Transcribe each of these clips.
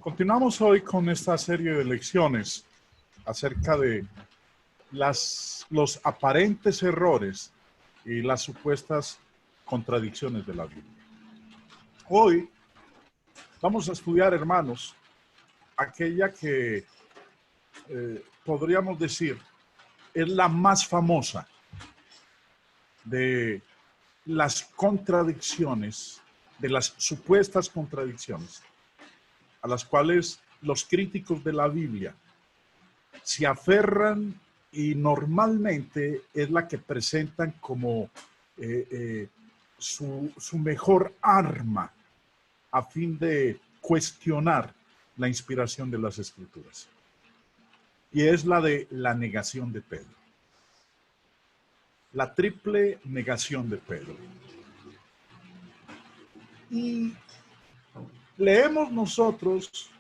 Continuamos hoy con esta serie de lecciones acerca de los aparentes errores y las supuestas contradicciones de la Biblia. Hoy vamos a estudiar, hermanos, aquella que podríamos decir es la más famosa de las contradicciones, de las supuestas contradicciones a las cuales los críticos de la Biblia se aferran y normalmente es la que presentan como su mejor arma a fin de cuestionar la inspiración de las Escrituras. Y es la de la negación de Pedro. La triple negación de Pedro. Y leemos nosotros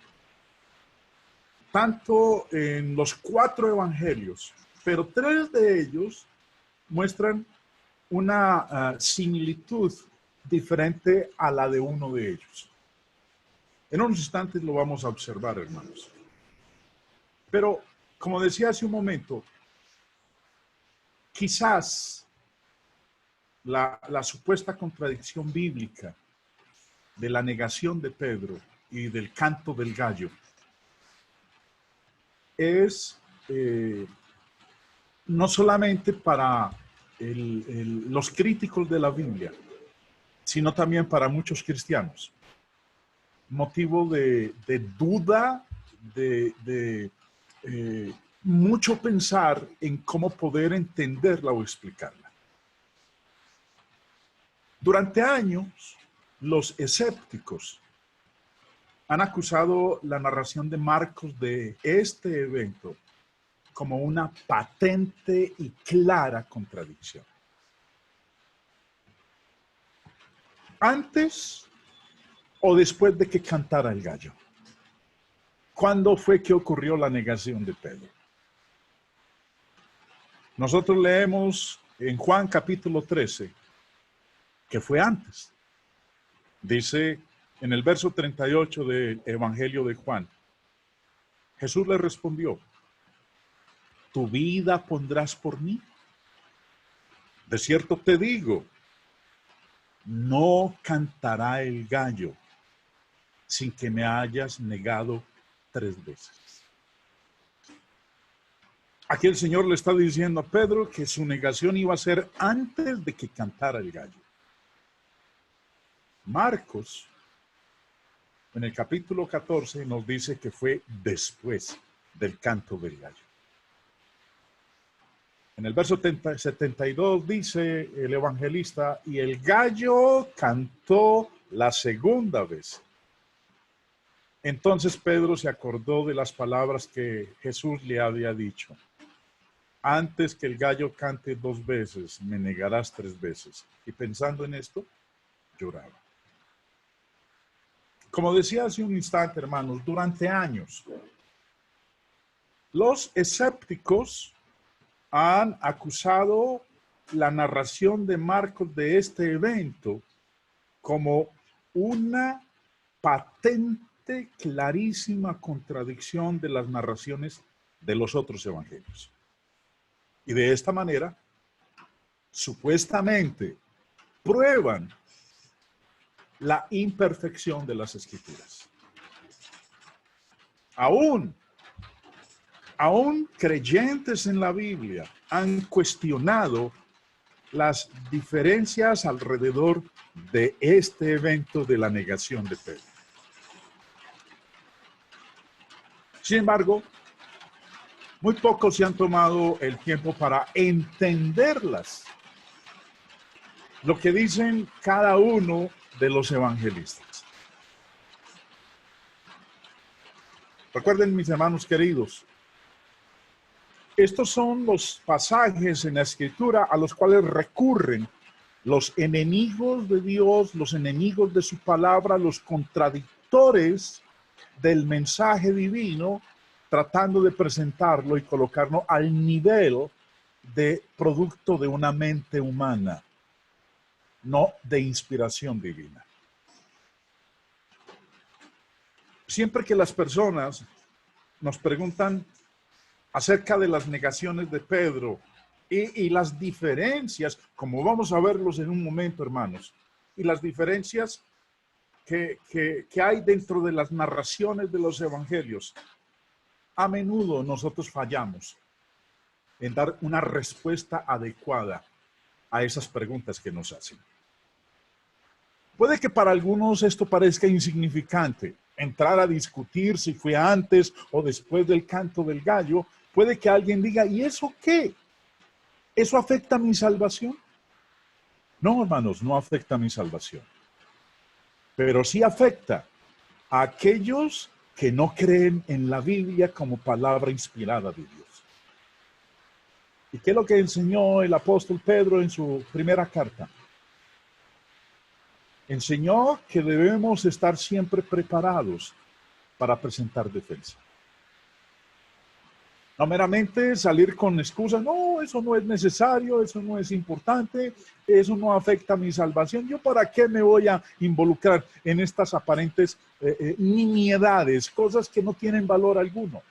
tanto en los 4 evangelios, pero 3 de ellos muestran una similitud diferente a la de uno de ellos. En unos instantes lo vamos a observar, hermanos. Pero, como decía hace un momento, quizás la supuesta contradicción bíblica de la negación de Pedro y del canto del gallo es no solamente para los críticos de la Biblia, sino también para muchos cristianos. Motivo de duda, de mucho pensar en cómo poder entenderla o explicarla. Durante años, los escépticos han acusado la narración de Marcos de este evento como una patente y clara contradicción. Antes o después de que cantara el gallo. ¿Cuándo fue que ocurrió la negación de Pedro? Nosotros leemos en Juan capítulo 13 que fue antes. Dice en el verso 38 del Evangelio de Juan, Jesús le respondió, ¿tu vida pondrás por mí? De cierto te digo, no cantará el gallo sin que me hayas negado 3 veces. Aquí el Señor le está diciendo a Pedro que su negación iba a ser antes de que cantara el gallo. Marcos, en el capítulo 14, nos dice que fue después del canto del gallo. En el verso 72 dice el evangelista, y el gallo cantó la segunda vez. Entonces Pedro se acordó de las palabras que Jesús le había dicho. Antes que el gallo cante 2 veces, me negarás 3 veces. Y pensando en esto, lloraba. Como decía hace un instante, hermanos, durante años, los escépticos han acusado la narración de Marcos de este evento como una patente, clarísima contradicción de las narraciones de los otros evangelios. Y de esta manera, supuestamente, prueban la imperfección de las Escrituras. Aún creyentes en la Biblia han cuestionado las diferencias alrededor de este evento de la negación de Pedro. Sin embargo, muy pocos se han tomado el tiempo para entenderlas, lo que dicen cada uno de los evangelistas. Recuerden, mis hermanos queridos, estos son los pasajes en la Escritura a los cuales recurren los enemigos de Dios, los enemigos de su palabra, los contradictores del mensaje divino, tratando de presentarlo y colocarlo al nivel de producto de una mente humana, no de inspiración divina. Siempre que las personas nos preguntan acerca de las negaciones de Pedro y las diferencias, como vamos a verlos en un momento, hermanos, y las diferencias que hay dentro de las narraciones de los evangelios, a menudo nosotros fallamos en dar una respuesta adecuada a esas preguntas que nos hacen. Puede que para algunos esto parezca insignificante, entrar a discutir si fue antes o después del canto del gallo. Puede que alguien diga, ¿y eso qué? ¿Eso afecta mi salvación? No, hermanos, no afecta mi salvación. Pero sí afecta a aquellos que no creen en la Biblia como palabra inspirada de Dios. ¿Y qué es lo que enseñó el apóstol Pedro en su primera carta? Enseñó que debemos estar siempre preparados para presentar defensa. No meramente salir con excusas, no, eso no es necesario, eso no es importante, eso no afecta a mi salvación. ¿Yo para qué me voy a involucrar en estas aparentes nimiedades, cosas que no tienen valor alguno?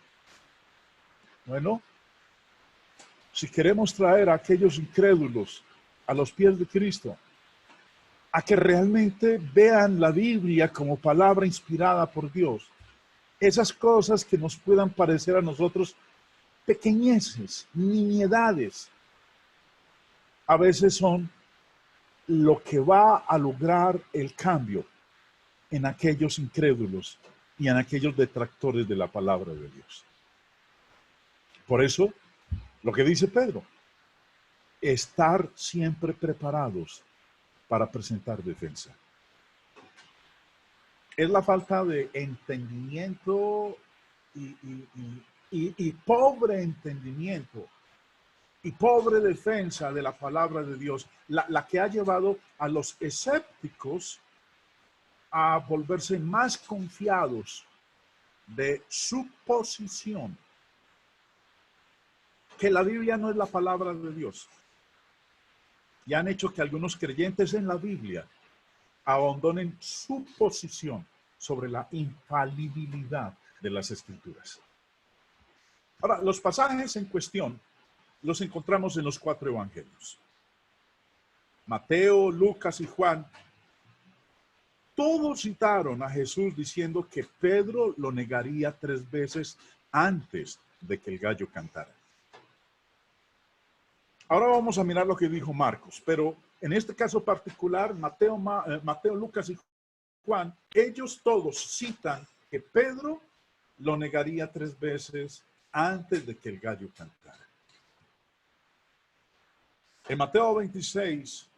Bueno, si queremos traer a aquellos incrédulos a los pies de Cristo, a que realmente vean la Biblia como palabra inspirada por Dios, esas cosas que nos puedan parecer a nosotros pequeñeces, nimiedades, a veces son lo que va a lograr el cambio en aquellos incrédulos y en aquellos detractores de la palabra de Dios. Por eso, lo que dice Pedro, estar siempre preparados para presentar defensa. Es la falta de entendimiento y pobre entendimiento y pobre defensa de la palabra de Dios, la que ha llevado a los escépticos a volverse más confiados de su posición, que la Biblia no es la palabra de Dios. Y han hecho que algunos creyentes en la Biblia abandonen su posición sobre la infalibilidad de las Escrituras. Ahora, los pasajes en cuestión los encontramos en los 4 evangelios. Mateo, Lucas y Juan, todos citaron a Jesús diciendo que Pedro lo negaría 3 veces antes de que el gallo cantara. Ahora vamos a mirar lo que dijo Marcos, pero en este caso particular, Mateo, Lucas y Juan, ellos todos citan que Pedro lo negaría 3 veces antes de que el gallo cantara. En Mateo 26,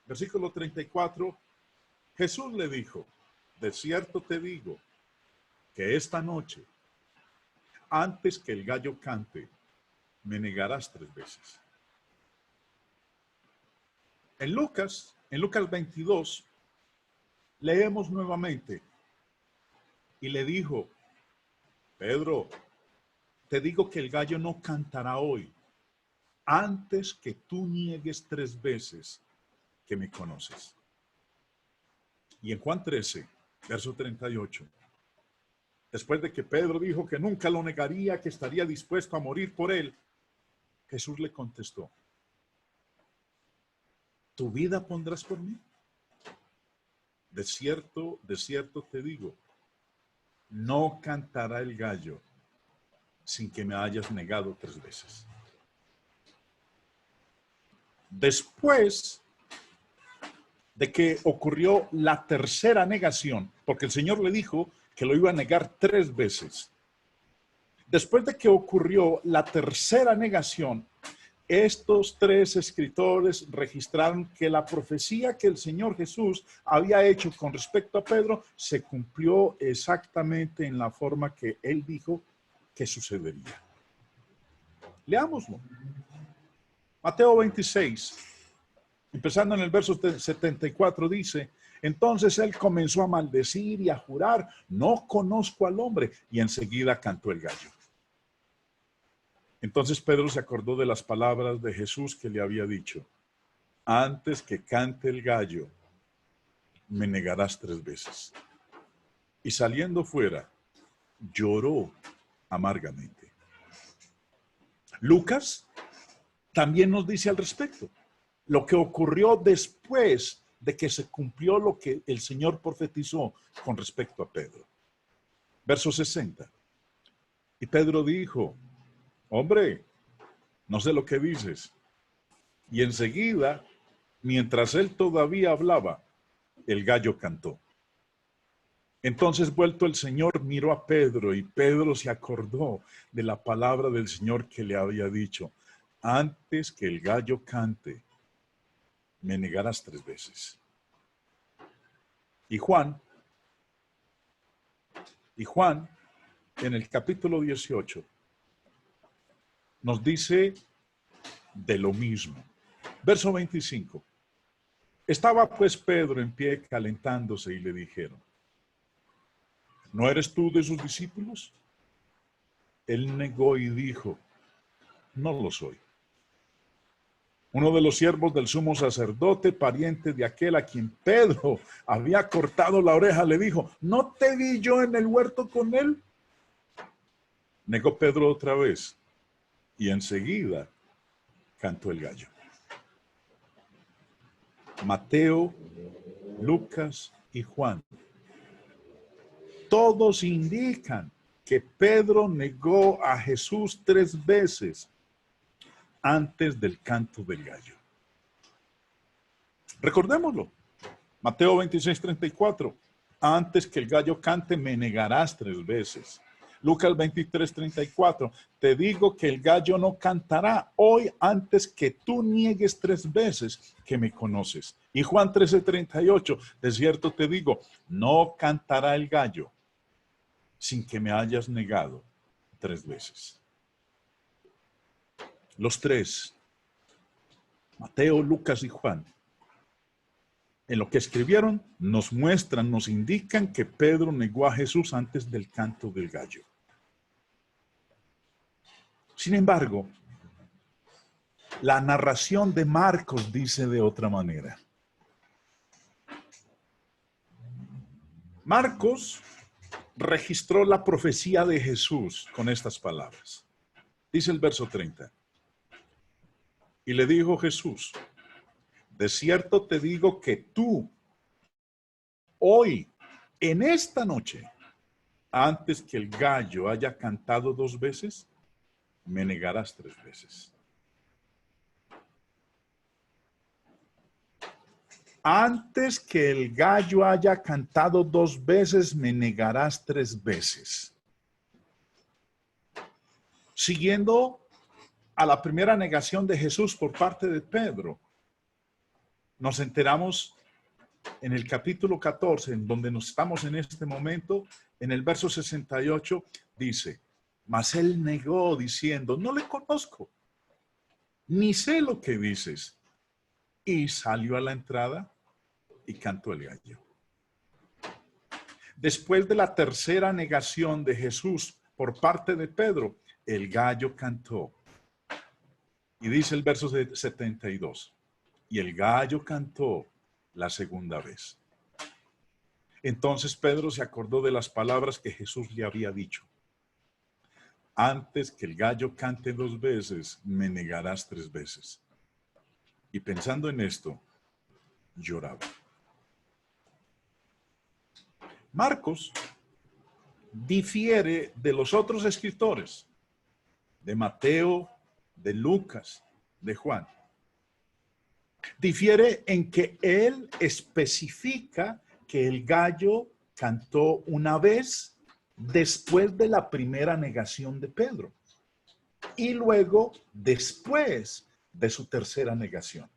versículo 34, Jesús le dijo, de cierto te digo que esta noche, antes que el gallo cante, me negarás 3 veces. En Lucas 22, leemos nuevamente, y le dijo, Pedro, te digo que el gallo no cantará hoy, antes que tú niegues 3 veces que me conoces. Y en Juan 13, verso 38, después de que Pedro dijo que nunca lo negaría, que estaría dispuesto a morir por él, Jesús le contestó, ¿tu vida pondrás por mí? De cierto te digo, no cantará el gallo sin que me hayas negado 3 veces. Después de que ocurrió la tercera negación, porque el Señor le dijo que lo iba a negar 3 veces. Después de que ocurrió la tercera negación, estos 3 escritores registraron que la profecía que el Señor Jesús había hecho con respecto a Pedro se cumplió exactamente en la forma que él dijo que sucedería. Leámoslo. Mateo 26, empezando en el verso 74, dice, entonces él comenzó a maldecir y a jurar, no conozco al hombre, y enseguida cantó el gallo. Entonces Pedro se acordó de las palabras de Jesús que le había dicho, antes que cante el gallo, me negarás 3 veces. y saliendo fuera, lloró amargamente. Lucas también nos dice al respecto lo que ocurrió después de que se cumplió lo que el Señor profetizó con respecto a Pedro. Verso 60. Y Pedro dijo, hombre, no sé lo que dices. Y enseguida, mientras él todavía hablaba, el gallo cantó. Entonces, vuelto el Señor, miró a Pedro y Pedro se acordó de la palabra del Señor que le había dicho, antes que el gallo cante, me negarás 3 veces. Y Juan, en el capítulo 18, nos dice de lo mismo. Verso 25. Estaba pues Pedro en pie calentándose y le dijeron, ¿no eres tú de sus discípulos? Él negó y dijo, no lo soy. Uno de los siervos del sumo sacerdote, pariente de aquel a quien Pedro había cortado la oreja, le dijo, ¿no te vi yo en el huerto con él? Negó Pedro otra vez y enseguida cantó el gallo. Mateo, Lucas y Juan, todos indican que Pedro negó a Jesús 3 veces antes del canto del gallo. Recordémoslo. Mateo 26:34. Antes que el gallo cante, me negarás 3 veces. Lucas 23:34. Te digo que el gallo no cantará hoy antes que tú niegues 3 veces que me conoces. Y Juan 13:38. De cierto te digo, no cantará el gallo sin que me hayas negado 3 veces. Los 3, Mateo, Lucas y Juan, en lo que escribieron, nos muestran, nos indican que Pedro negó a Jesús antes del canto del gallo. Sin embargo, la narración de Marcos dice de otra manera. Marcos registró la profecía de Jesús con estas palabras. Dice el verso 30. Y le dijo Jesús, de cierto te digo que tú, hoy, en esta noche, antes que el gallo haya cantado 2 veces, me negarás 3 veces. Antes que el gallo haya cantado 2 veces, me negarás 3 veces. Siguiendo a la primera negación de Jesús por parte de Pedro, nos enteramos en el capítulo 14, en donde nos estamos en este momento, en el verso 68, dice, mas él negó diciendo, no le conozco, ni sé lo que dices. Y salió a la entrada y cantó el gallo. Después de la tercera negación de Jesús por parte de Pedro, el gallo cantó. Y dice el verso 72, y el gallo cantó la segunda vez. Entonces Pedro se acordó de las palabras que Jesús le había dicho. Antes que el gallo cante 2 veces, me negarás 3 veces. Y pensando en esto, lloraba. Marcos difiere de los otros escritores, de Mateo, de Lucas, de Juan. Difiere en que él especifica que el gallo cantó una vez después de la primera negación de Pedro y luego después de su tercera negación.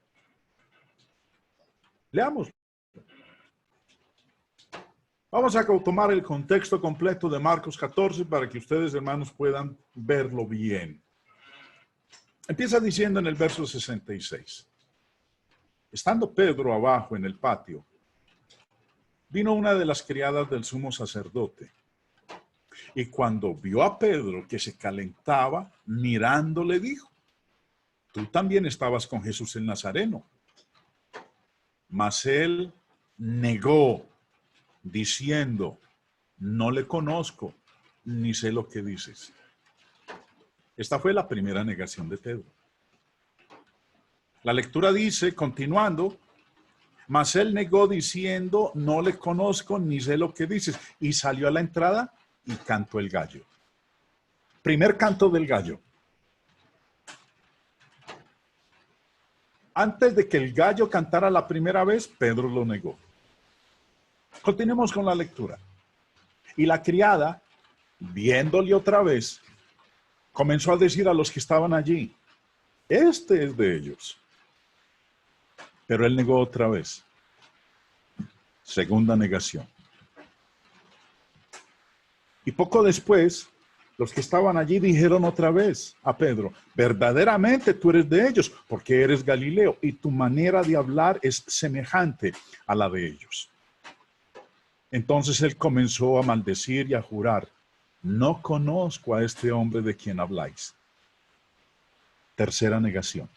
Leamos. Vamos a tomar el contexto completo de Marcos 14 para que ustedes, hermanos, puedan verlo bien. Empieza diciendo en el verso 66. Estando Pedro abajo en el patio, vino una de las criadas del sumo sacerdote. Y cuando vio a Pedro que se calentaba, mirándole dijo, tú también estabas con Jesús el Nazareno. Mas él negó, diciendo, no le conozco, ni sé lo que dices. Esta fue la primera negación de Pedro. La lectura dice, continuando, mas él negó diciendo, no le conozco, ni sé lo que dices. Y salió a la entrada y cantó el gallo. Primer canto del gallo. Antes de que el gallo cantara la primera vez, Pedro lo negó. Continuemos con la lectura. Y la criada, viéndole otra vez, comenzó a decir a los que estaban allí, este es de ellos. Pero él negó otra vez. Segunda negación. Y poco después, los que estaban allí dijeron otra vez a Pedro, verdaderamente tú eres de ellos, porque eres Galileo, y tu manera de hablar es semejante a la de ellos. Entonces él comenzó a maldecir y a jurar, no conozco a este hombre de quien habláis. Tercera negación.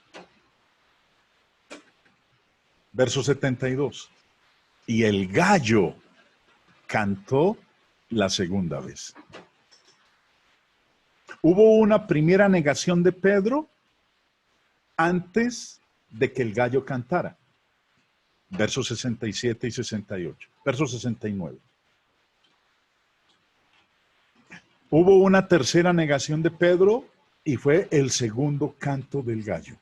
Verso 72. Y el gallo cantó la segunda vez. Hubo una primera negación de Pedro antes de que el gallo cantara. Versos 67 y 68. Verso 69. Hubo una tercera negación de Pedro y fue el segundo canto del gallo.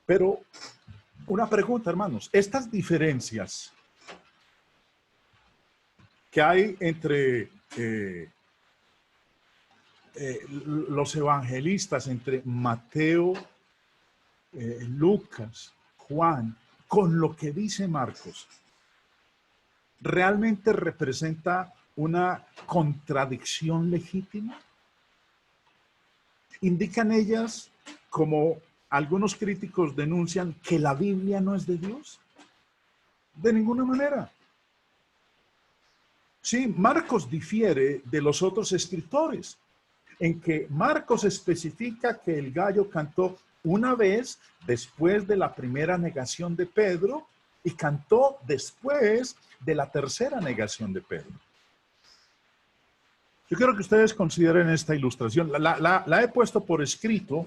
Pero una pregunta, hermanos. Estas diferencias que hay entre los evangelistas, entre Mateo, Lucas, Juan, con lo que dice Marcos, ¿realmente representa una contradicción legítima? ¿Indican ellas, como algunos críticos denuncian, que la Biblia no es de Dios? De ninguna manera. Sí, Marcos difiere de los otros escritores, en que Marcos especifica que el gallo cantó una vez después de la primera negación de Pedro y cantó después de la tercera negación de Pedro. Yo quiero que ustedes consideren esta ilustración. La he puesto por escrito,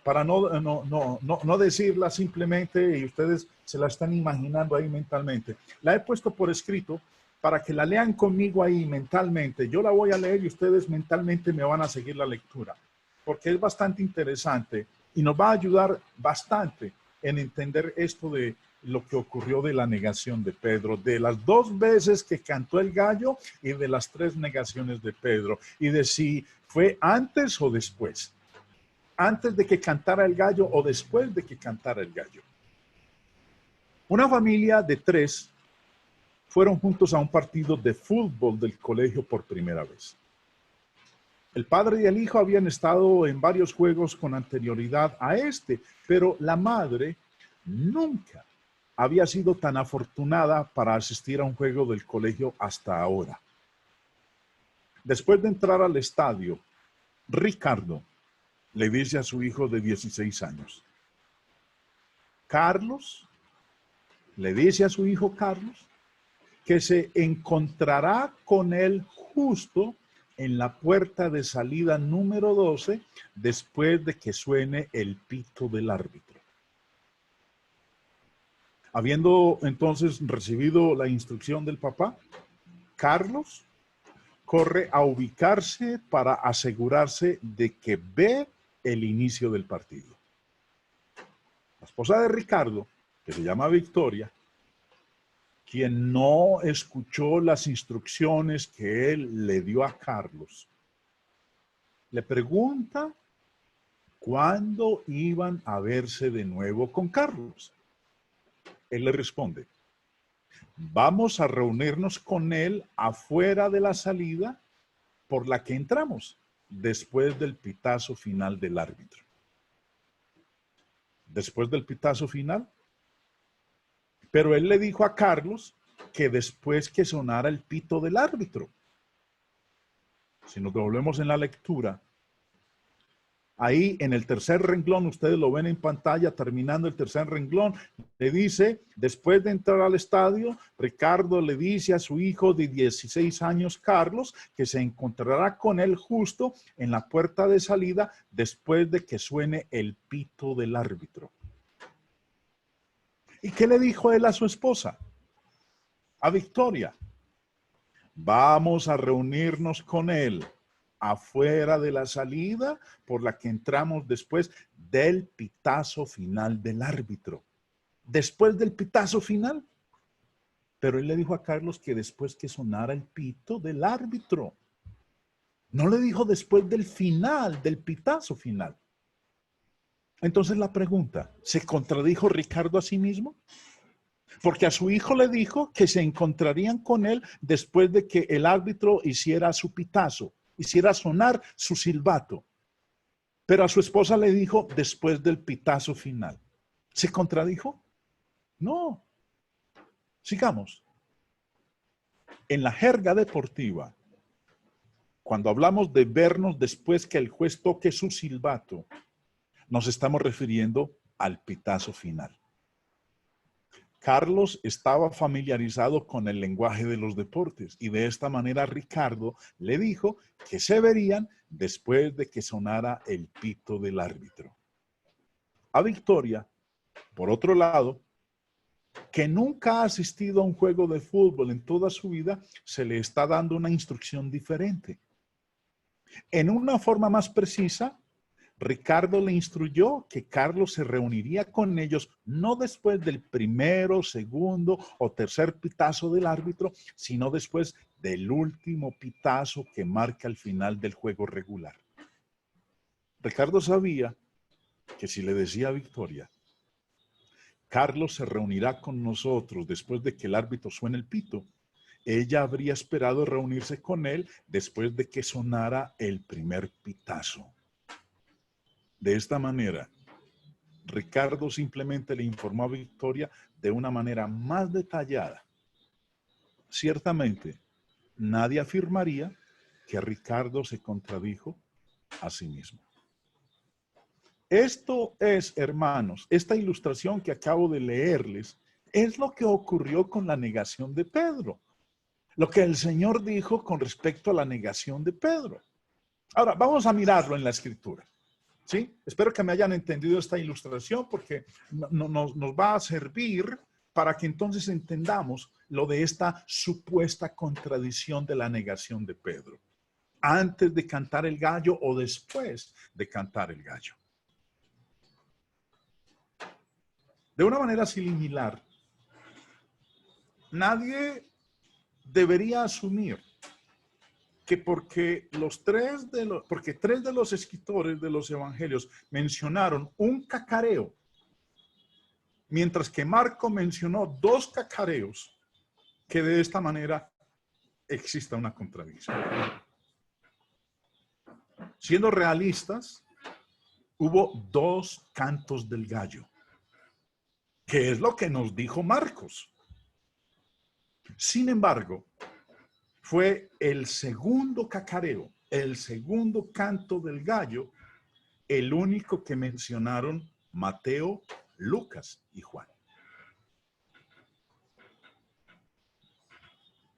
para no decirla simplemente y ustedes se la están imaginando ahí mentalmente. La he puesto por escrito para que la lean conmigo ahí mentalmente. Yo la voy a leer y ustedes mentalmente me van a seguir la lectura, porque es bastante interesante y nos va a ayudar bastante en entender esto de lo que ocurrió de la negación de Pedro, de las 2 veces que cantó el gallo y de las 3 negaciones de Pedro, y de si fue antes o después, antes de que cantara el gallo o después de que cantara el gallo. Una familia de 3 fueron juntos a un partido de fútbol del colegio por primera vez. El padre y el hijo habían estado en varios juegos con anterioridad a este, pero la madre nunca había sido tan afortunada para asistir a un juego del colegio hasta ahora. Después de entrar al estadio, Ricardo le dice a su hijo de 16 años, Carlos, le dice a su hijo Carlos, que se encontrará con él justo en la puerta de salida número 12 después de que suene el pito del árbitro. Habiendo entonces recibido la instrucción del papá, Carlos corre a ubicarse para asegurarse de que ve el inicio del partido. La esposa de Ricardo, que se llama Victoria, quien no escuchó las instrucciones que él le dio a Carlos, le pregunta cuándo iban a verse de nuevo con Carlos. Él le responde, vamos a reunirnos con él afuera de la salida por la que entramos, después del pitazo final del árbitro. Después del pitazo final. Pero él le dijo a Carlos que después que sonara el pito del árbitro. Si nos devolvemos en la lectura, Ahí en el tercer renglón, ustedes lo ven en pantalla, terminando el tercer renglón, le dice, después de entrar al estadio, Ricardo le dice a su hijo de 16 años, Carlos, que se encontrará con él justo en la puerta de salida después de que suene el pito del árbitro. ¿Y qué le dijo él a su esposa? A Victoria. Vamos a reunirnos con él afuera de la salida por la que entramos después del pitazo final del árbitro. Después del pitazo final. Pero él le dijo a Carlos que después que sonara el pito del árbitro. No le dijo después del final, del pitazo final. Entonces la pregunta, ¿se contradijo Ricardo a sí mismo? Porque a su hijo le dijo que se encontrarían con él después de que el árbitro hiciera su pitazo, hiciera sonar su silbato. Pero a su esposa le dijo después del pitazo final. ¿Se contradijo? No. Sigamos. En la jerga deportiva, cuando hablamos de vernos después que el juez toque su silbato, nos estamos refiriendo al pitazo final. Carlos estaba familiarizado con el lenguaje de los deportes y de esta manera Ricardo le dijo que se verían después de que sonara el pito del árbitro. A Victoria, por otro lado, que nunca ha asistido a un juego de fútbol en toda su vida, se le está dando una instrucción diferente. En una forma más precisa, Ricardo le instruyó que Carlos se reuniría con ellos no después del primero, segundo o tercer pitazo del árbitro, sino después del último pitazo que marca el final del juego regular. Ricardo sabía que si le decía a Victoria, Carlos se reunirá con nosotros después de que el árbitro suene el pito, ella habría esperado reunirse con él después de que sonara el primer pitazo. De esta manera, Ricardo simplemente le informó a Victoria de una manera más detallada. Ciertamente, nadie afirmaría que Ricardo se contradijo a sí mismo. Esto es, hermanos, esta ilustración que acabo de leerles es lo que ocurrió con la negación de Pedro. Lo que el Señor dijo con respecto a la negación de Pedro. Ahora, vamos a mirarlo en la Escritura. ¿Sí? Espero que me hayan entendido esta ilustración porque nos va a servir para que entonces entendamos lo de esta supuesta contradicción de la negación de Pedro. Antes de cantar el gallo o después de cantar el gallo. De una manera similar, nadie debería asumir que porque tres de los escritores de los evangelios mencionaron un cacareo, mientras que Marco mencionó dos cacareos, que de esta manera exista una contradicción. Siendo realistas, hubo dos cantos del gallo, que es lo que nos dijo Marcos. Sin embargo, fue el segundo cacareo, el segundo canto del gallo, el único que mencionaron Mateo, Lucas y Juan.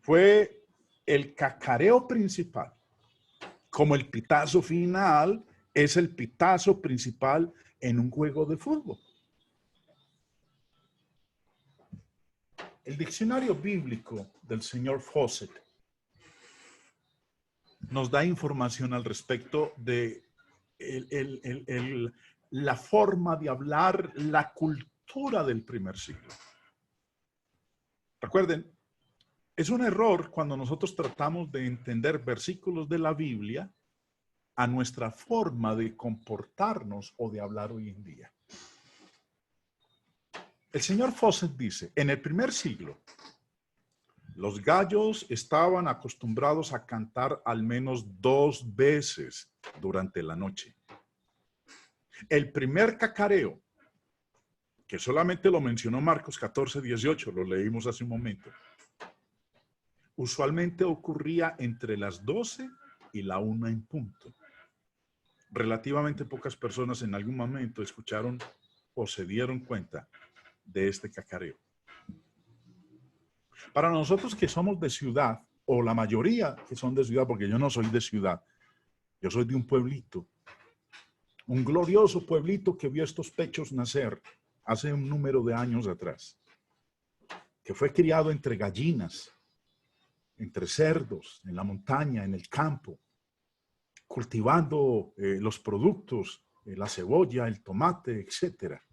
Fue el cacareo principal, como el pitazo final es el pitazo principal en un juego de fútbol. El diccionario bíblico del señor Fawcett nos da información al respecto de la forma de hablar, la cultura del primer siglo. Recuerden, es un error cuando nosotros tratamos de entender versículos de la Biblia a nuestra forma de comportarnos o de hablar hoy en día. El señor Fawcett dice, en el primer siglo, los gallos estaban acostumbrados a cantar al menos 2 veces durante la noche. El primer cacareo, que solamente lo mencionó Marcos 14:18, lo leímos hace un momento, usualmente ocurría entre las 12 y la 1 en punto. relativamente pocas personas en algún momento escucharon o se dieron cuenta de este cacareo. Para nosotros que somos de ciudad, o la mayoría que son de ciudad, porque yo no soy de ciudad, yo soy de un pueblito, un glorioso pueblito que vio estos pechos nacer hace un número de años atrás, que fue criado entre gallinas, entre cerdos, en la montaña, en el campo, cultivando los productos, la cebolla, el tomate, etcétera.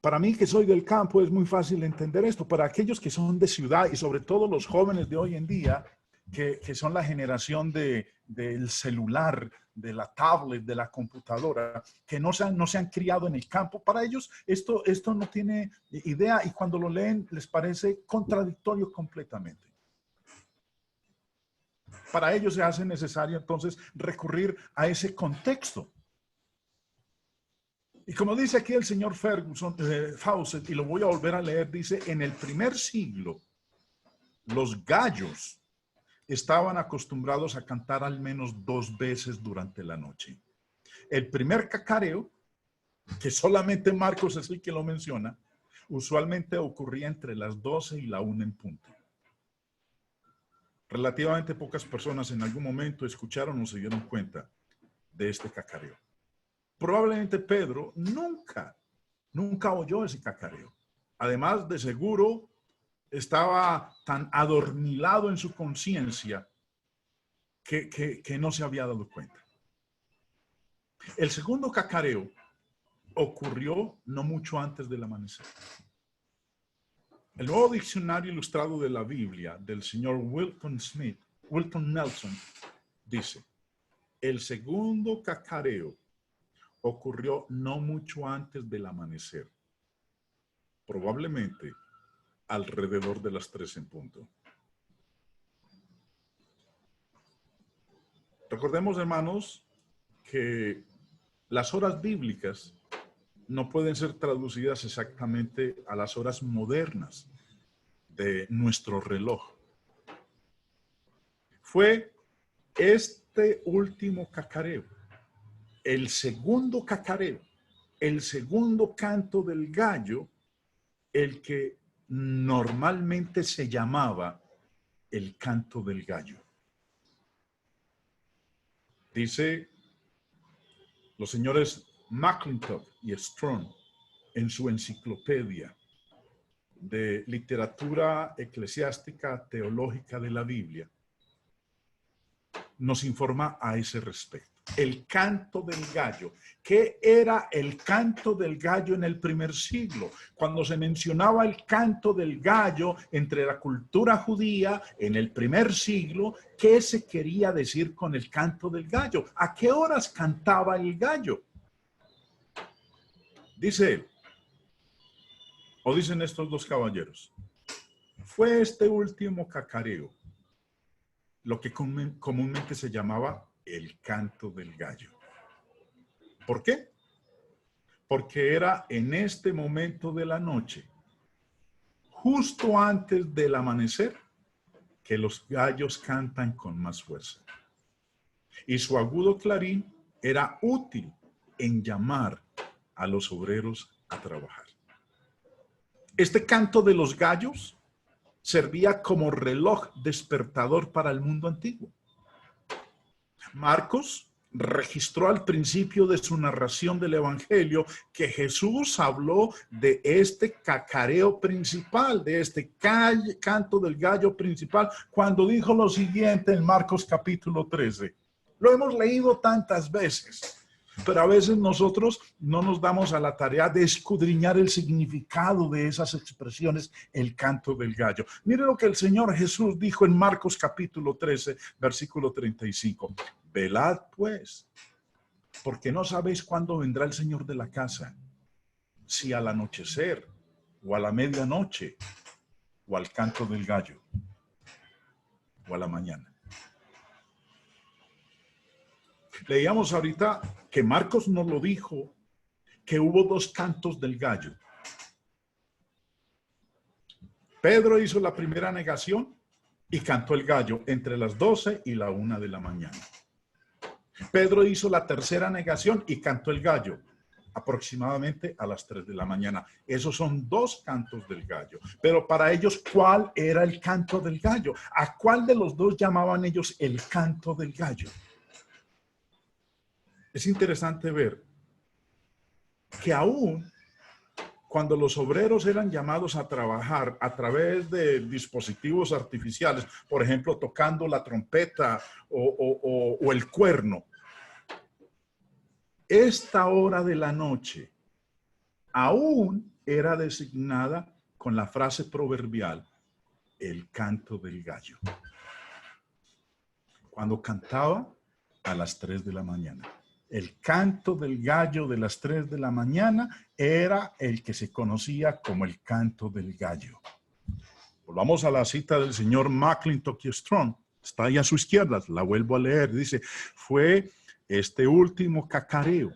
Para mí que soy del campo es muy fácil entender esto. Para aquellos que son de ciudad y sobre todo los jóvenes de hoy en día, que son la generación del celular, de la tablet, de la computadora, que no se han criado en el campo, para ellos esto no tiene idea y cuando lo leen les parece contradictorio completamente. Para ellos se hace necesario entonces recurrir a ese contexto. Y como dice aquí el señor Fawcett, y lo voy a volver a leer, dice, en el primer siglo, los gallos estaban acostumbrados a cantar al menos 2 veces durante la noche. El primer cacareo, que solamente Marcos es el que lo menciona, usualmente ocurría entre las 12 y la 1 en punto. Relativamente pocas personas en algún momento escucharon o se dieron cuenta de este cacareo. Probablemente Pedro nunca oyó ese cacareo. Además, de seguro, estaba tan adormilado en su conciencia que no se había dado cuenta. El segundo cacareo ocurrió no mucho antes del amanecer. El nuevo diccionario ilustrado de la Biblia del señor Wilton Nelson, dice, el segundo cacareo ocurrió no mucho antes del amanecer, probablemente alrededor de las 3 en punto. Recordemos, hermanos, que las horas bíblicas no pueden ser traducidas exactamente a las horas modernas de nuestro reloj. Fue este último cacareo, el segundo cacareo, el segundo canto del gallo, el que normalmente se llamaba el canto del gallo. Dice los señores McClintock y Strong en su enciclopedia de literatura eclesiástica teológica de la Biblia, nos informa a ese respecto. El canto del gallo. ¿Qué era el canto del gallo en el primer siglo? Cuando se mencionaba el canto del gallo entre la cultura judía en el primer siglo, ¿qué se quería decir con el canto del gallo? ¿A qué horas cantaba el gallo? Dice él, o dicen estos dos caballeros, fue este último cacareo lo que comúnmente se llamaba el canto del gallo. ¿Por qué? Porque era en este momento de la noche, justo antes del amanecer, que los gallos cantan con más fuerza. Y su agudo clarín era útil en llamar a los obreros a trabajar. Este canto de los gallos servía como reloj despertador para el mundo antiguo. Marcos registró al principio de su narración del Evangelio que Jesús habló de este cacareo principal, de este canto del gallo principal, cuando dijo lo siguiente en Marcos capítulo 13. Lo hemos leído tantas veces, pero a veces nosotros no nos damos a la tarea de escudriñar el significado de esas expresiones, el canto del gallo. Mire lo que el Señor Jesús dijo en Marcos capítulo 13, versículo 35. Velad pues, porque no sabéis cuándo vendrá el Señor de la casa, si al anochecer, o a la medianoche, o al canto del gallo, o a la mañana. Leíamos ahorita que Marcos nos lo dijo, que hubo 2 cantos del gallo. Pedro hizo la primera negación y cantó el gallo entre las 12 y la 1 de la mañana. Pedro hizo la tercera negación y cantó el gallo aproximadamente a las 3 de la mañana. Esos son 2 cantos del gallo. Pero para ellos, ¿cuál era el canto del gallo? ¿A cuál de los 2 llamaban ellos el canto del gallo? Es interesante ver que aún cuando los obreros eran llamados a trabajar a través de dispositivos artificiales, por ejemplo, tocando la trompeta o el cuerno, esta hora de la noche aún era designada con la frase proverbial, el canto del gallo. Cuando cantaba a las 3 de la mañana. El canto del gallo de las 3 de la mañana era el que se conocía como el canto del gallo. Volvamos a la cita del señor McClintock y Strong. Está ahí a su izquierda, la vuelvo a leer. Dice, fue este último cacareo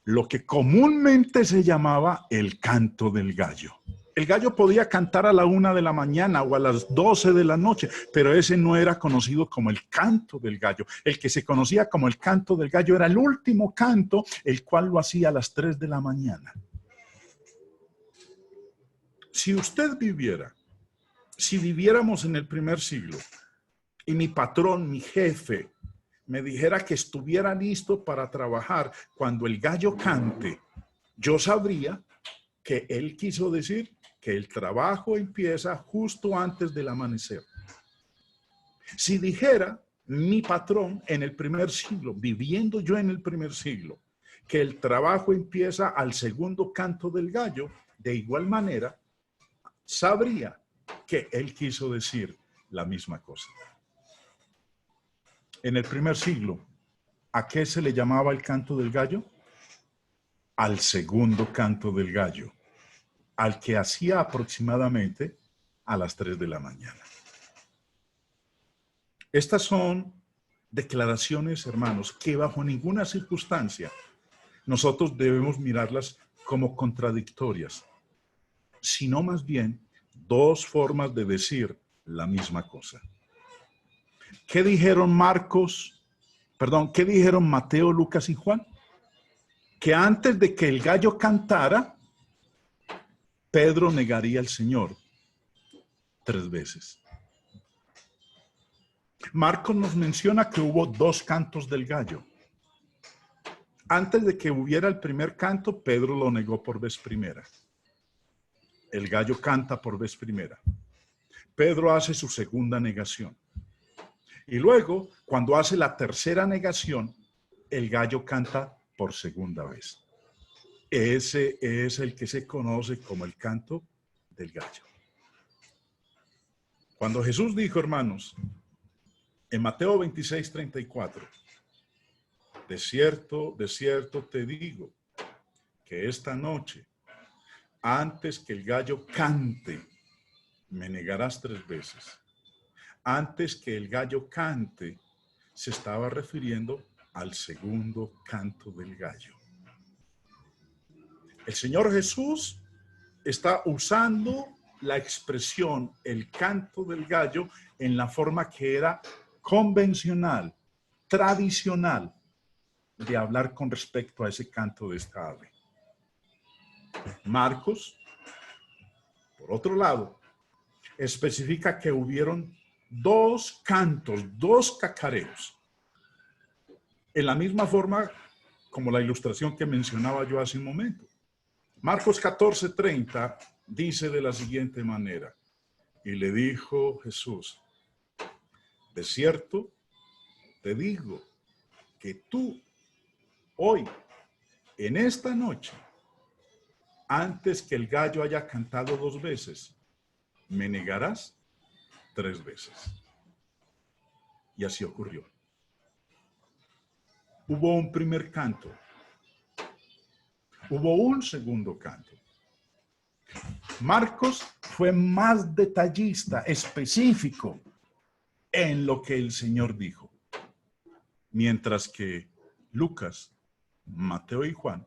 lo que comúnmente se llamaba el canto del gallo. El gallo podía cantar a la 1 de la mañana o a las 12 de la noche, pero ese no era conocido como el canto del gallo. El que se conocía como el canto del gallo era el último canto, el cual lo hacía a las 3 de la mañana. Si usted viviera, si viviéramos en el primer siglo y mi patrón, mi jefe, me dijera que estuviera listo para trabajar cuando el gallo cante, yo sabría que él quiso decir que el trabajo empieza justo antes del amanecer. Si dijera mi patrón en el primer siglo, viviendo yo en el primer siglo, que el trabajo empieza al segundo canto del gallo, de igual manera, sabría que él quiso decir la misma cosa. En el primer siglo, ¿a qué se le llamaba el canto del gallo? Al segundo canto del gallo, al que hacía aproximadamente a las 3 de la mañana. Estas son declaraciones, hermanos, que bajo ninguna circunstancia nosotros debemos mirarlas como contradictorias, sino más bien 2 formas de decir la misma cosa. ¿Qué dijeron qué dijeron Mateo, Lucas y Juan? Que antes de que el gallo cantara, Pedro negaría al Señor 3 veces. Marcos nos menciona que hubo 2 cantos del gallo. Antes de que hubiera el primer canto, Pedro lo negó por vez primera. El gallo canta por vez primera. Pedro hace su segunda negación. Y luego, cuando hace la tercera negación, el gallo canta por segunda vez. Ese es el que se conoce como el canto del gallo. Cuando Jesús dijo, hermanos, en Mateo 26:34, de cierto te digo, que esta noche, antes que el gallo cante, me negarás 3 veces. Antes que el gallo cante, se estaba refiriendo al segundo canto del gallo. El Señor Jesús está usando la expresión el canto del gallo en la forma que era convencional, tradicional de hablar con respecto a ese canto de esta ave. Marcos, por otro lado, especifica que hubieron 2 cantos, 2 cacareos, en la misma forma como la ilustración que mencionaba yo hace un momento. Marcos 14:30 dice de la siguiente manera, y le dijo Jesús, de cierto te digo que tú hoy, en esta noche, antes que el gallo haya cantado 2 veces, me negarás 3 veces. Y así ocurrió. Hubo un primer canto. Hubo un segundo canto. Marcos fue más detallista, específico en lo que el Señor dijo. Mientras que Lucas, Mateo y Juan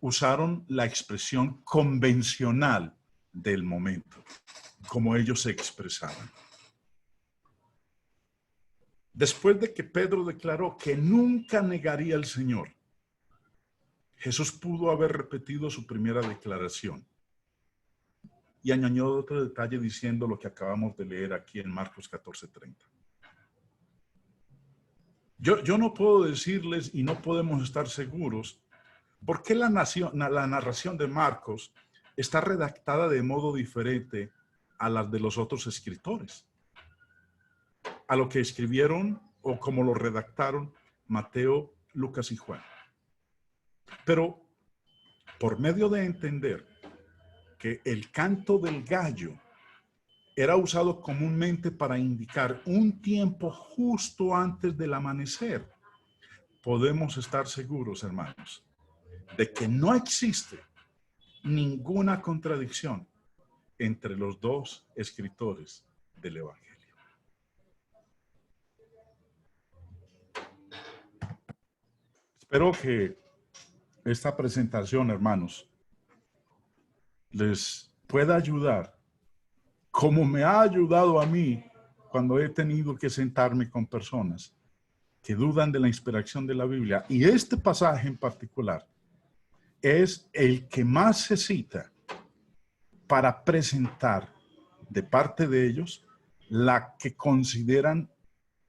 usaron la expresión convencional del momento, como ellos se expresaban. Después de que Pedro declaró que nunca negaría al Señor, Jesús pudo haber repetido su primera declaración y añadió otro detalle diciendo lo que acabamos de leer aquí en Marcos 14:30. Yo no puedo decirles y no podemos estar seguros por qué la narración de Marcos está redactada de modo diferente a las de los otros escritores, a lo que escribieron o como lo redactaron Mateo, Lucas y Juan. Pero por medio de entender que el canto del gallo era usado comúnmente para indicar un tiempo justo antes del amanecer, podemos estar seguros, hermanos, de que no existe ninguna contradicción entre los dos escritores del Evangelio. Espero que esta presentación, hermanos, les pueda ayudar, como me ha ayudado a mí cuando he tenido que sentarme con personas que dudan de la inspiración de la Biblia. Y este pasaje en particular es el que más se cita para presentar de parte de ellos la que consideran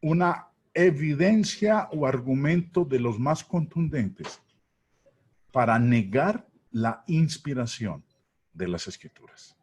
una evidencia o argumento de los más contundentes para negar la inspiración de las Escrituras.